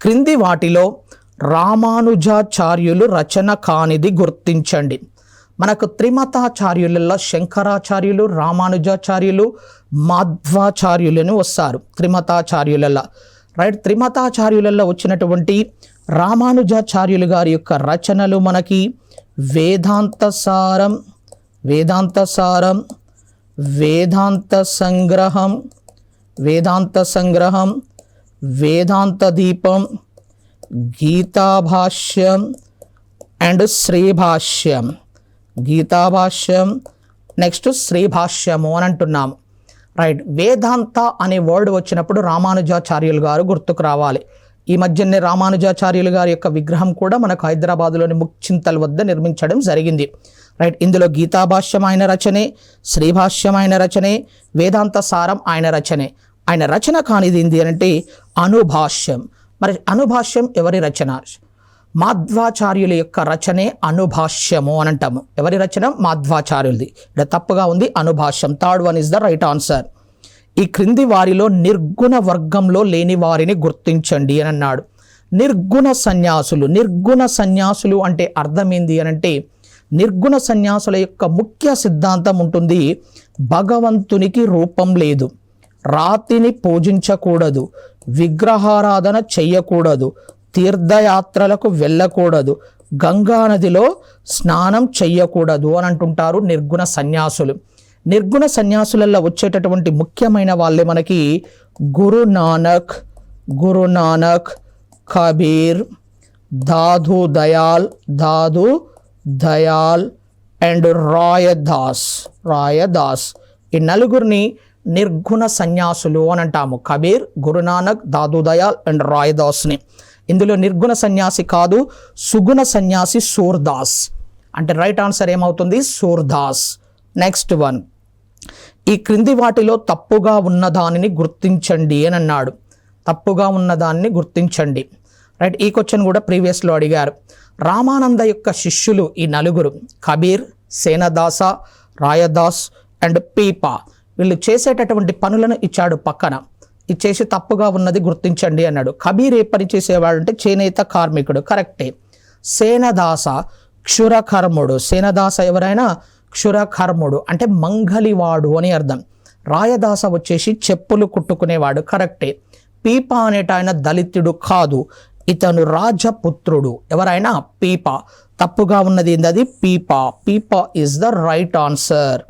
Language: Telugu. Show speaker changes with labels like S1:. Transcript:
S1: క్రింది వాటిలో రామానుజాచార్యులు రచన కానిది గుర్తించండి. మనకు త్రిమతాచార్యులలో శంకరాచార్యులు, రామానుజాచార్యులు, మాధ్వాచార్యులని వస్తారు త్రిమతాచార్యులలో. రైట్, త్రిమతాచార్యులలో వచ్చినటువంటి రామానుజాచార్యులు గారి యొక్క రచనలు మనకి వేదాంత సారం, వేదాంత సంగ్రహం, వేదాంత దీపం, గీతాభాష్యం అండ్ శ్రీభాష్యం. నెక్స్ట్ శ్రీభాష్యము అని అంటున్నాము. రైట్, వేదాంత అనే వర్డ్ వచ్చినప్పుడు రామానుజాచార్యులు గారు గుర్తుకు రావాలి. ఈ మధ్యనే రామానుజాచార్యులు గారి యొక్క విగ్రహం కూడా మనకు హైదరాబాదులోని ముక్చింతల్ వద్ద నిర్మించడం జరిగింది. రైట్, ఇందులో గీతాభాష్యం ఆయన రచనే, శ్రీభాష్యం ఆయన రచనే, వేదాంత సారం ఆయన రచనే. ఆయన రచన కానిది ఏంటి అంటే అనుభాష్యం. మరి అనుభాష్యం ఎవరి రచన? మాధ్వాచార్యుల యొక్క రచనే అనుభాష్యము అని అంటాము. ఎవరి రచన? మాధ్వాచార్యులది. ఇక్కడ తప్పుగా ఉంది, అనుభాష్యం. Third one is the right answer. ఈ క్రింది వారిలో నిర్గుణ వర్గంలో లేని వారిని గుర్తించండి అని అన్నాడు. నిర్గుణ సన్యాసులు అంటే అర్థం ఏంది అని అంటే, నిర్గుణ సన్యాసుల యొక్క ముఖ్య సిద్ధాంతం ఉంటుంది, భగవంతునికి రూపం లేదు, రాతిని పూజించకూడదు, విగ్రహారాధన చెయ్యకూడదు, తీర్థయాత్రలకు వెళ్ళకూడదు, గంగా నదిలో స్నానం చెయ్యకూడదు అని అంటుంటారు నిర్గుణ సన్యాసులు. నిర్గుణ సన్యాసులలో వచ్చేటటువంటి ముఖ్యమైన వాళ్ళే మనకి గురు నానక్, కబీర్, దాదు దయాల్ అండ్ రాయదాస్. ఈ నలుగురిని నిర్గుణ సన్యాసులు అని అంటాము. కబీర్, గురునానక్, దాదు దయాల్ అండ్ రాయదాస్ని. ఇందులో నిర్గుణ సన్యాసి కాదు, సుగుణ సన్యాసి సూర్దాస్. అంటే రైట్ ఆన్సర్ ఏమవుతుంది? సూర్దాస్. నెక్స్ట్ వన్, ఈ క్రింది వాటిలో తప్పుగా ఉన్నదానిని గుర్తించండి అని అన్నాడు. తప్పుగా ఉన్నదాన్ని గుర్తించండి. రైట్, ఈ క్వశ్చన్ కూడా ప్రీవియస్లో అడిగారు. రామానంద యొక్క శిష్యులు ఈ నలుగురు, కబీర్, సేనదాస, రాయదాస్ అండ్ పీపా. వీళ్ళు చేసేటటువంటి పనులను ఇచ్చాడు పక్కన. ఇచ్చేసి తప్పుగా ఉన్నది గుర్తించండి అన్నాడు. కబీర్ ఏ పని చేసేవాడు అంటే చేనేత కార్మికుడు, కరెక్టే. సేనదాస క్షురకర్ముడు. సేనదాస ఎవరైనా క్షురకర్ముడు అంటే మంగలివాడు అని అర్థం. రాయదాస వచ్చేసి చెప్పులు కుట్టుకునేవాడు, కరెక్టే. పీపా అనేట ఆయన దళితుడు కాదు, ఇతను రాజపుత్రుడు. ఎవరైనా పీపా. తప్పుగా ఉన్నది ఏంది? అది పీపా. పీపా ఇస్ ద రైట్ ఆన్సర్.